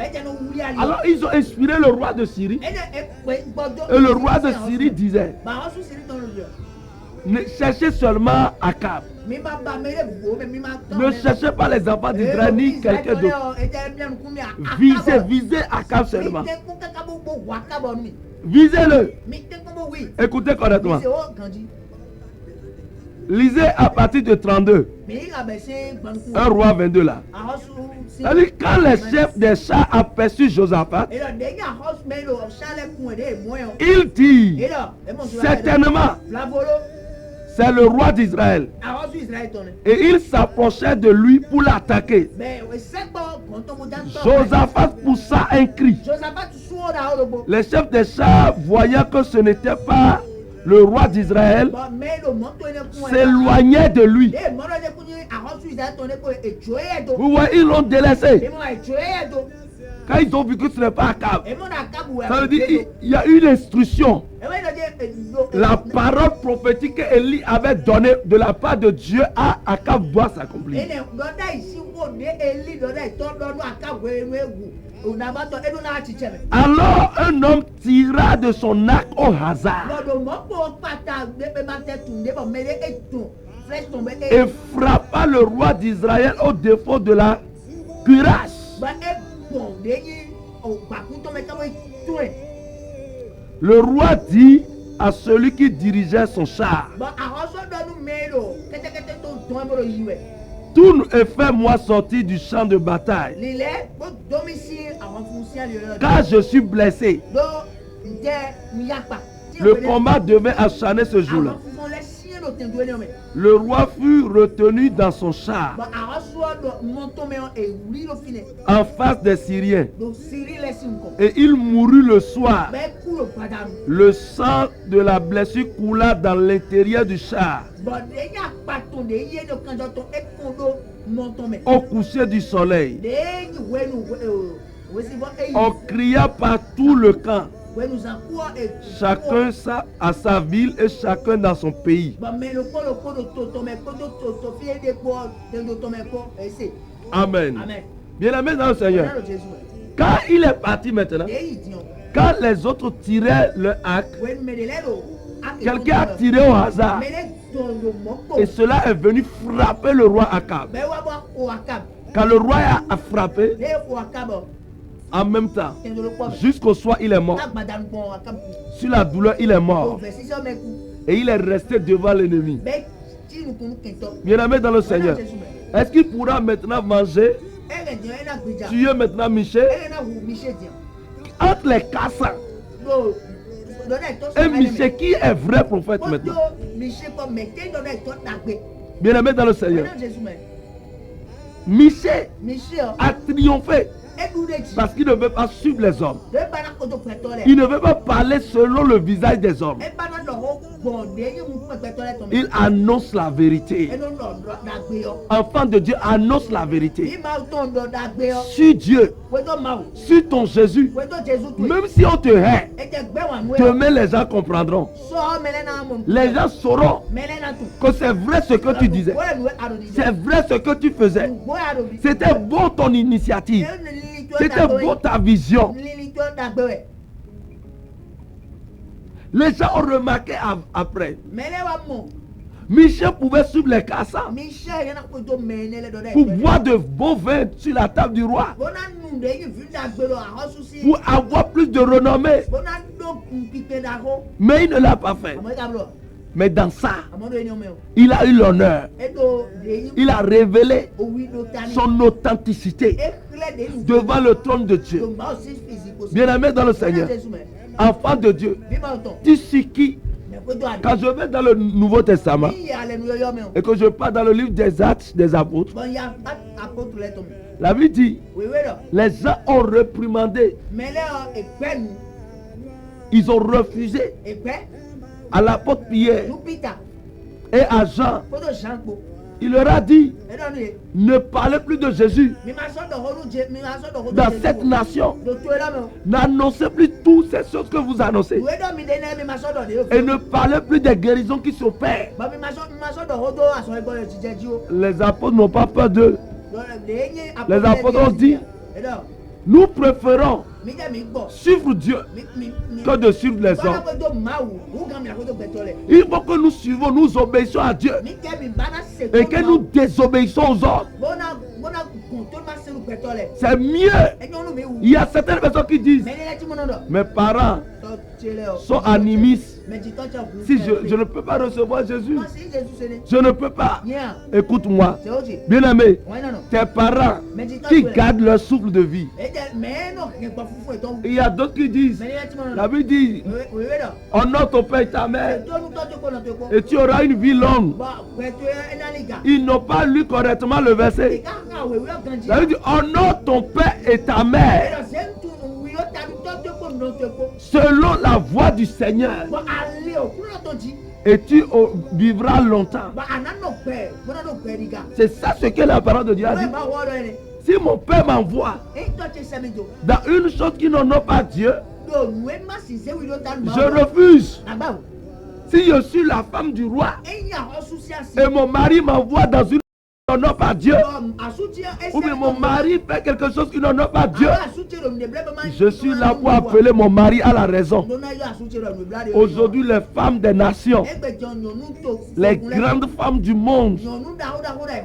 Alors ils ont inspiré le roi de Syrie. Et le roi de Syrie disait, ne cherchez seulement Akab. Ne cherchez pas les enfants d'Israël ni quelqu'un d'autre. Visez Akab seulement. Visez-le. Écoutez correctement. Lisez à partir de 32. 1 roi 22 là. Quand les chefs des chars aperçurent Josaphat, il dit, certainement, c'est le roi d'Israël. Et il s'approchait de lui pour l'attaquer. Josaphat poussa un cri. Les chefs des chars, voyant que ce n'était pas le roi d'Israël, s'éloignait de lui. Vous voyez, ils l'ont délaissé. Quand ils ont vu que ce n'est pas Akab, ça veut dire qu'il y a une instruction. La parole prophétique qu'Élie avait donnée de la part de Dieu à Akab doit s'accomplir. Alors un homme tira de son arc au hasard et frappa le roi d'Israël au défaut de la cuirasse. Le roi dit à celui qui dirigeait son char, tourne et fais-moi sortir du champ de bataille, car je suis blessé. Le combat devait acharner ce jour-là. Le roi fut retenu dans son char en face des Syriens et il mourut le soir. Le sang de la blessure coula dans l'intérieur du char. Au coucher du soleil, on cria par tout le camp, chacun à sa ville et chacun dans son pays. Amen. Bien aimé dans le Seigneur. Quand il est parti maintenant, Quand les autres tiraient le arc, quelqu'un a tiré au hasard. Et cela est venu frapper le roi Akab. Quand le roi a frappé, en même temps, jusqu'au soir, il est mort. Sur la douleur, il est mort. Et il est resté devant l'ennemi. Bien-aimé dans le Seigneur, est-ce qu'il pourra maintenant manger, tuer maintenant Michel? Entre les cassants et Michel, qui est vrai prophète maintenant? Bien-aimé dans le Seigneur, Michel a triomphé parce qu'il ne veut pas suivre les hommes. Il ne veut pas parler selon le visage des hommes. Il annonce la vérité. Enfant de Dieu, annonce la vérité. Sur Dieu, sur ton Jésus. Même si on te hait, demain les gens comprendront. Les gens sauront que c'est vrai ce que tu disais. C'est vrai ce que tu faisais. C'était bon ton initiative. C'était beau ta vision. Les gens ont remarqué après. Michel pouvait suivre les cassants pour boire de beaux vins sur la table du roi, pour avoir plus de renommée. Mais il ne l'a pas fait. Mais dans ça, il a eu l'honneur. Il a révélé son authenticité devant le trône de Dieu. Bien-aimé dans le Seigneur, enfant de Dieu, tu sais qui? Quand je vais dans le Nouveau Testament et que je pars dans le livre des Actes des Apôtres, la Bible dit, les gens ont réprimandé, ils ont refusé à l'apôtre Pierre et à Jean. Il leur a dit, ne parlez plus de Jésus dans cette nation. N'annoncez plus toutes ces choses que vous annoncez. Et ne parlez plus des guérisons qui s'opèrent. Les apôtres n'ont pas peur d'eux. Les apôtres ont dit, nous préférons suivre Dieu que de suivre les hommes. Il faut que nous suivons, nous obéissons à Dieu et que nous désobéissons aux hommes. C'est mieux. Il y a certaines personnes qui disent, mes parents sont animistes. Si je ne peux pas recevoir Jésus, je ne peux pas. Écoute-moi, bien-aimé, tes parents qui gardent leur souffle de vie. Il y a d'autres qui disent, la Bible dit, honore ton père et ta mère et tu auras une vie longue. Ils n'ont pas lu correctement le verset. La Bible dit, honore ton père et ta mère selon la voix du Seigneur, et tu vivras longtemps. C'est ça ce que la parole de Dieu a dit. Si mon père m'envoie dans une chose qui n'honore pas Dieu, je refuse. Si je suis la femme du roi et mon mari m'envoie dans une n'honore pas Dieu, ou bien mon mari fait quelque chose qui n'honore pas Dieu, je suis là pour appeler mon mari à la raison. Aujourd'hui, les femmes des nations, les grandes femmes du monde,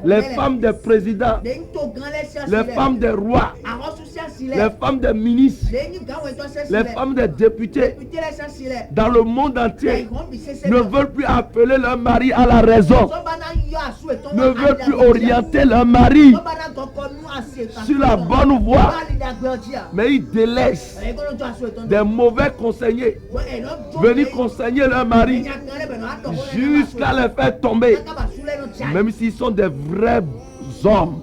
les femmes des présidents, les femmes des rois, les femmes des ministres, les femmes des députés dans le monde entier ne veulent plus appeler leur mari à la raison, ne veulent plus orienter leur mari sur la bonne voie, mais ils délaissent des mauvais conseillers venir conseiller leur mari jusqu'à les faire tomber, même s'ils sont des vrais hommes.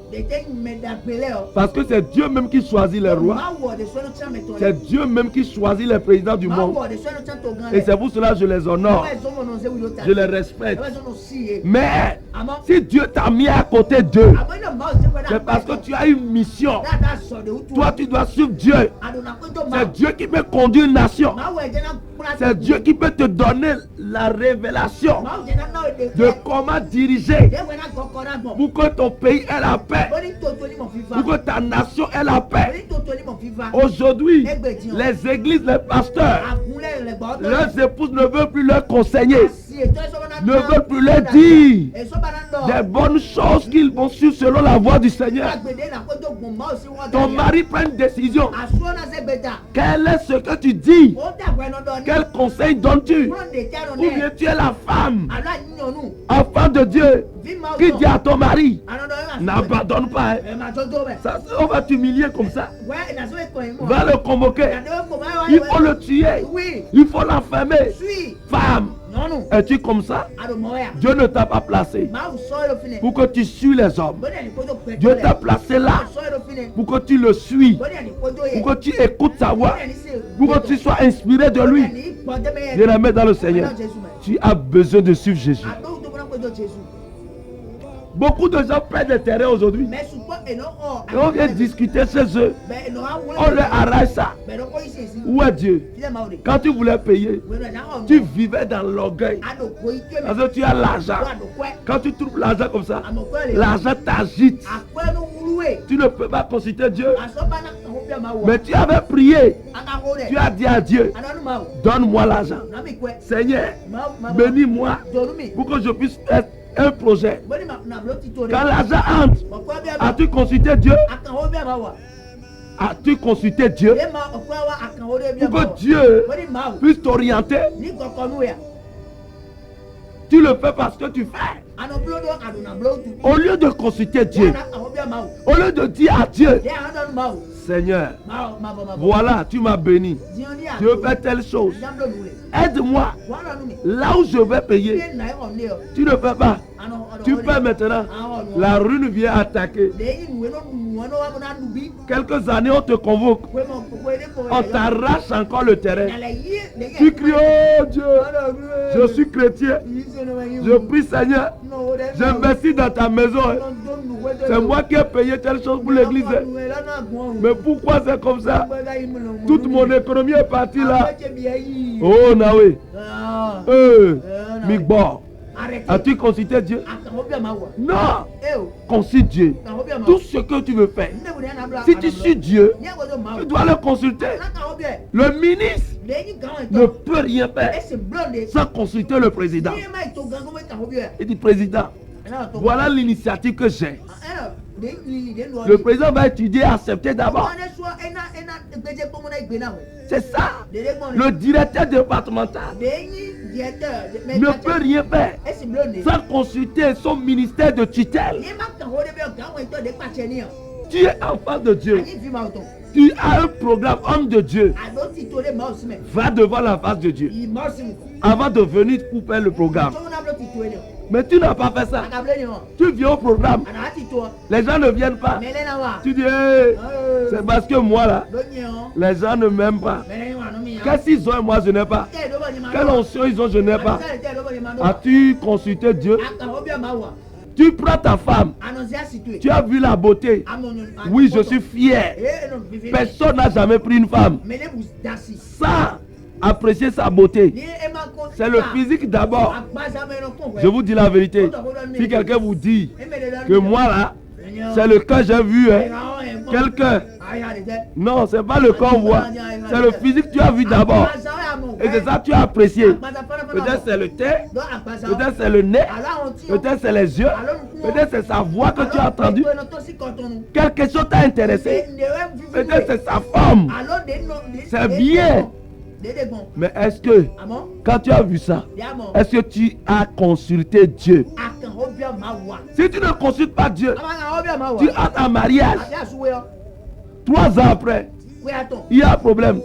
Parce que c'est Dieu même qui choisit les rois. C'est Dieu même qui choisit les présidents du monde. Et c'est pour cela que je les honore. Je les respecte. Mais si Dieu t'a mis à côté d'eux, c'est parce que tu as une mission. Toi, tu dois suivre Dieu. C'est Dieu qui peut conduire une nation. C'est Dieu qui peut te donner la révélation de comment diriger pour que ton pays ait la paix, pour que ta nation ait la paix. Aujourd'hui, les églises, les pasteurs, leurs épouses ne veulent plus leur conseiller, ne veulent plus leur dire des bonnes choses qu'ils vont suivre selon la voie du Seigneur. Ton mari prend une décision. Quel est ce que tu dis? Quel conseil donnes-tu? Ou bien tu es la femme, enfant de Dieu, qui dit à ton mari, n'abandonne pas. Ça, on va t'humilier comme ça. Va le convoquer. Il faut le tuer. Il faut l'enfermer. Femme, es-tu comme ça? Dieu ne t'a pas placé pour que tu suives les hommes. Dieu t'a placé là pour que tu le suis, pour que tu écoutes sa voix, pour que tu sois inspiré de lui. Je la mets dans le Seigneur. Tu as besoin de suivre Jésus. Beaucoup de gens perdent le terrain aujourd'hui. Et on vient discuter chez eux. On leur arrache ça. Où est Dieu? Quand tu voulais payer, tu vivais dans l'orgueil. Parce que tu as l'argent. Quand tu trouves l'argent comme ça, l'argent t'agite. Tu ne peux pas consulter Dieu. Mais tu avais prié. Tu as dit à Dieu, donne-moi l'argent. Seigneur, bénis-moi pour que je puisse faire un projet. Quand l'argent entre, as-tu consulté Dieu? As-tu consulté Dieu pour que Dieu puisse t'orienter? Tu le fais parce que tu fais. Au lieu de consulter Dieu, au lieu de dire à Dieu, Seigneur, voilà, tu m'as béni. Je veux faire telle chose. Aide-moi. Là où je vais payer, tu ne fais pas. Tu paies maintenant. La rue vient attaquer. Quelques années, on te convoque. On t'arrache encore le terrain. Tu cries, oh Dieu, je suis chrétien. Je prie Seigneur. J'investis dans ta maison. C'est moi qui ai payé telle chose pour l'église. Mais pourquoi c'est comme ça? Toute mon économie est partie là. Oh Nawe. Migbo. As-tu consulté Dieu? Non. Consulte Dieu. Tout ce que tu veux faire. Si tu suis Dieu, tu dois le consulter. Le ministre ne peut rien faire sans consulter le président. Il dit, président, voilà l'initiative que j'ai. Le président va étudier et accepter d'abord. C'est ça. Le directeur départemental ne peut rien faire sans consulter son ministère de tutelle. Tu es enfant de Dieu. Tu as un programme, homme de Dieu. Va devant la face de Dieu avant de venir pour faire le programme. Mais tu n'as pas fait ça. Tu viens au programme. Les gens ne viennent pas. Tu dis, hey, c'est parce que moi là, les gens ne m'aiment pas. Qu'est-ce qu'ils ont et moi je n'ai pas? Quelle onction ils ont, je n'ai pas? As-tu consulté Dieu? Tu prends ta femme. Tu as vu la beauté. Oui, je suis fier. Personne n'a jamais pris une femme. Ça, apprécier sa beauté. C'est le physique d'abord. Je vous dis la vérité. Si quelqu'un vous dit que moi là, c'est le cœur j'ai vu, hein. Quelqu'un. Non, c'est pas le corps on voit. C'est le physique que tu as vu d'abord. Et c'est ça que tu as apprécié. Peut-être c'est le teint. Peut-être c'est le nez. Peut-être c'est les yeux. Peut-être c'est sa voix que tu as entendue. Quelque chose t'a intéressé. Peut-être c'est sa forme. C'est bien. Mais est-ce que, quand tu as vu ça, est-ce que tu as consulté Dieu? Si tu ne consultes pas Dieu, tu as un mariage. 3 ans après, il y a un problème.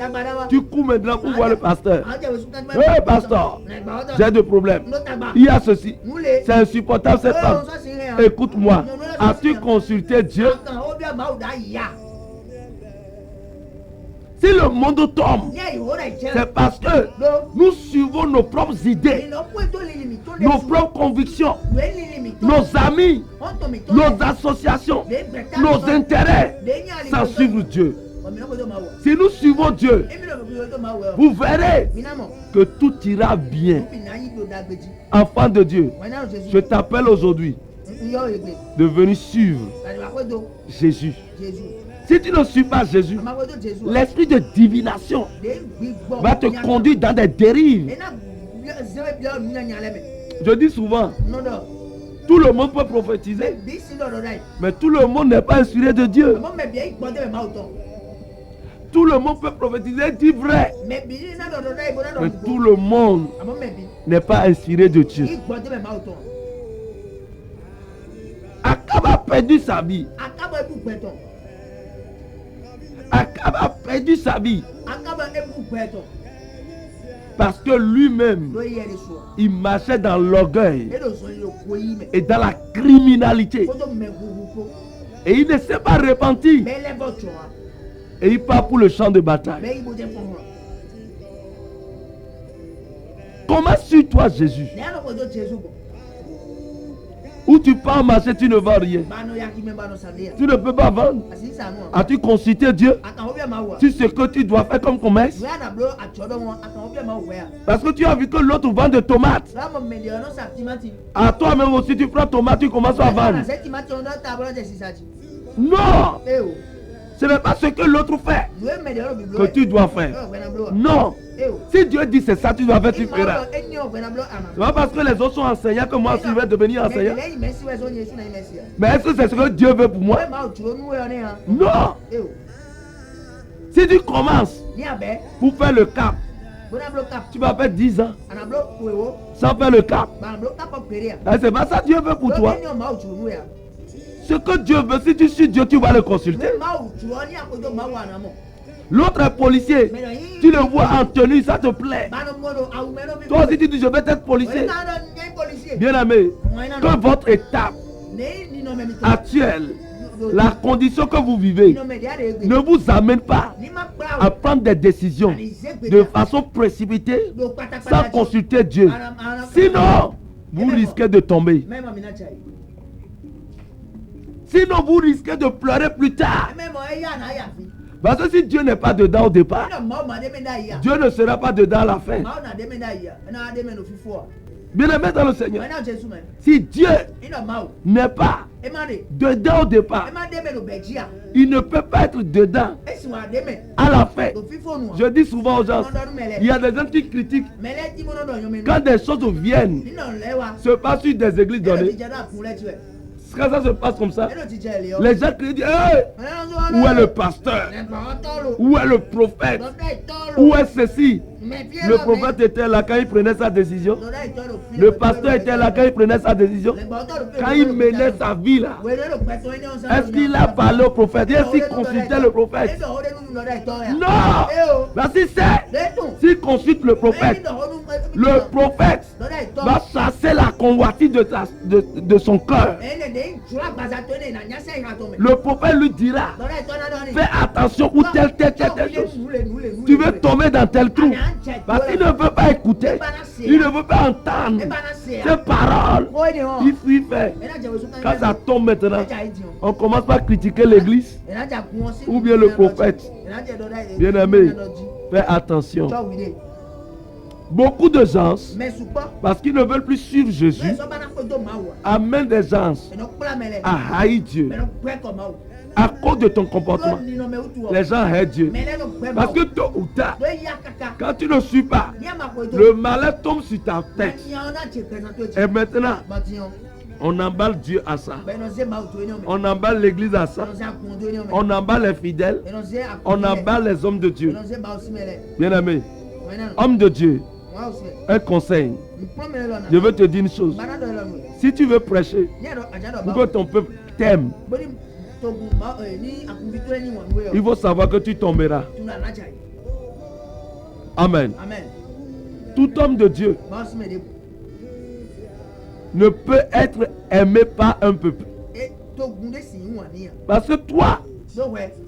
Tu cours maintenant pour voir le pasteur. Oui, pasteur, j'ai des problèmes. Il y a ceci. C'est insupportable cette femme. Écoute-moi. As-tu consulté Dieu? Si le monde tombe, c'est parce que nous suivons nos propres idées, nos propres convictions, nos amis, nos associations, nos intérêts, sans suivre Dieu. Si nous suivons Dieu, vous verrez que tout ira bien. Enfant de Dieu, je t'appelle aujourd'hui de venir suivre Jésus. Si tu ne suis pas Jésus, l'esprit de divination va te conduire dans des dérives. Je dis souvent, tout le monde peut prophétiser, mais tout le monde n'est pas inspiré de Dieu. Tout le monde peut prophétiser, dit vrai, mais tout le monde n'est pas inspiré de Dieu. Akab a perdu sa vie. Akab a perdu sa vie parce que lui-même, il marchait dans l'orgueil et dans la criminalité. Et il ne s'est pas repenti. Et il part pour le champ de bataille. Comment suis-toi Jésus? Où tu pars marcher, tu ne vends rien. Tu ne peux pas vendre. As-tu consulté Dieu sur ce que tu dois faire comme commerce? Parce que tu as vu que l'autre vend des tomates. À toi-même aussi, tu prends tomate, tu commences à vendre. Non! Ce n'est pas ce que l'autre fait que tu dois faire. Non. Si Dieu dit c'est ça, tu dois faire, tu feras. C'est pas parce que les autres sont enseignants que moi aussi je vais devenir enseignant. Mais est-ce que c'est ce que Dieu veut pour moi? Non. Si tu commences pour faire le cap, tu vas faire 10 ans sans faire le cap. C'est pas ça que Dieu veut pour toi. Ce que Dieu veut, si tu suis Dieu, tu vas le consulter. L'autre est policier, tu le vois en tenue, ça te plaît. Toi aussi tu dis je vais être policier. Bien aimé, que votre étape actuelle, la condition que vous vivez, ne vous amène pas à prendre des décisions de façon précipitée sans consulter Dieu. Sinon, vous risquez de tomber. Sinon, vous risquez de pleurer plus tard. Parce que si Dieu n'est pas dedans au départ, Dieu ne sera pas dedans à la fin. Bien aimé dans le Seigneur, si Dieu n'est pas dedans au départ, il ne peut pas être dedans à la fin. Je dis souvent aux gens, il y a des gens qui critiquent quand des choses viennent, se passent sur des églises données. Quand ça se passe comme ça, les gens crient, hey, où est le pasteur? Où est le prophète? Où est ceci? Le prophète était là quand il prenait sa décision. Le pasteur était là quand il prenait sa décision. Quand il menait sa vie là, est-ce qu'il a parlé au prophète? Est-ce qu'il consultait le prophète? Non! Là, si c'est, s'il consulte le prophète va chasser la convoitise de son cœur. Le prophète lui dira, fais attention ou telle chose. Tu veux tomber dans tel trou. Parce qu'il ne veut pas écouter. Il ne veut pas entendre ces paroles. Il fait. Quand ça tombe maintenant, on commence par critiquer l'église ou bien le prophète. Bien aimé, fais attention. Beaucoup de gens, parce qu'ils ne veulent plus suivre Jésus, amènent des gens à haïr Dieu. À cause de ton comportement, les gens haïssent Dieu. Parce que tôt ou tard, quand tu ne suis pas, le malheur tombe sur ta tête. Et maintenant, on emballe Dieu à ça. On emballe l'église à ça. On emballe les fidèles. On emballe les hommes de Dieu. Bien aimé, homme de Dieu, un conseil. Je veux te dire une chose. Si tu veux prêcher pour que ton peuple t'aime, il faut savoir que tu tomberas. Amen. Tout homme de Dieu ne peut être aimé par un peuple. Parce que toi,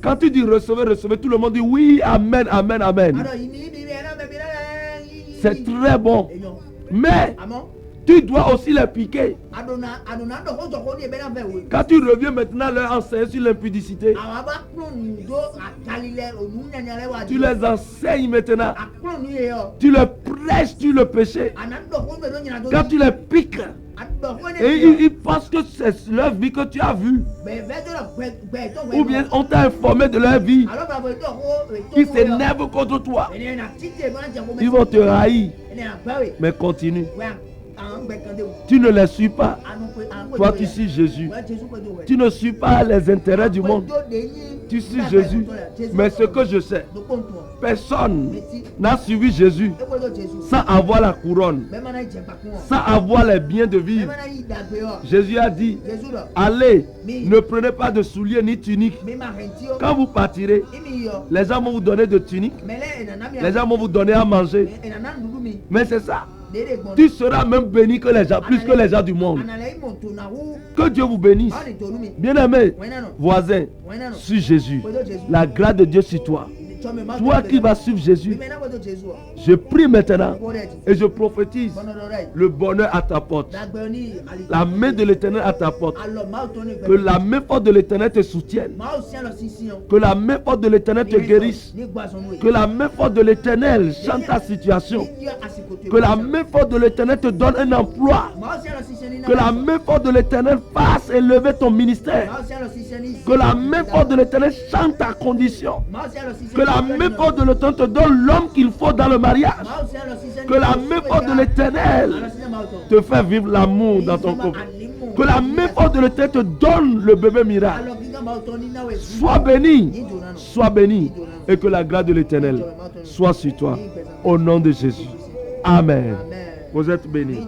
quand tu dis recevez, tout le monde dit oui, amen, amen, amen. C'est très bon. Mais tu dois aussi les piquer. Quand tu reviens maintenant leur enseigner sur l'impudicité, tu les enseignes maintenant. Tu leur prêches sur le péché. Quand tu les piques, et ils pensent que c'est leur vie que tu as vue. Ou bien on t'a informé de leur vie. Ils s'énervent contre toi. Ils vont te haïr. Mais continue. Tu ne les suis pas. Toi, tu suis Jésus. Tu ne suis pas les intérêts du monde. Tu suis Jésus. Mais ce que je sais, personne n'a suivi Jésus sans avoir la couronne, sans avoir les biens de vivre. Jésus a dit, allez, ne prenez pas de souliers ni tuniques. Quand vous partirez, les gens vont vous donner de tuniques. Les gens vont vous donner à manger. Mais c'est ça. Tu seras même béni que les gens, plus que les gens du monde. Que Dieu vous bénisse. Bien-aimé, voisin, suis Jésus. La grâce de Dieu sur toi. Toi qui vas suivre Jésus, je prie maintenant et je prophétise le bonheur à ta porte. La main de l'Éternel à ta porte. Que la main forte de l'Éternel te soutienne. Que la main forte de l'Éternel te guérisse. Que la main forte de l'Éternel change ta situation. Que la main forte de l'Éternel te donne un emploi. Que la main forte de l'Éternel fasse élever ton ministère. Que la main forte de l'Éternel change ta condition. Que la main forte de l'Éternel te donne l'homme qu'il faut dans le mariage. Que la main forte de l'Éternel te fait vivre l'amour dans ton couple. Que la main forte de l'Éternel te donne le bébé miracle. Sois béni. Sois béni. Et que la grâce de l'Éternel soit sur toi. Au nom de Jésus. Amen. Vous êtes bénis.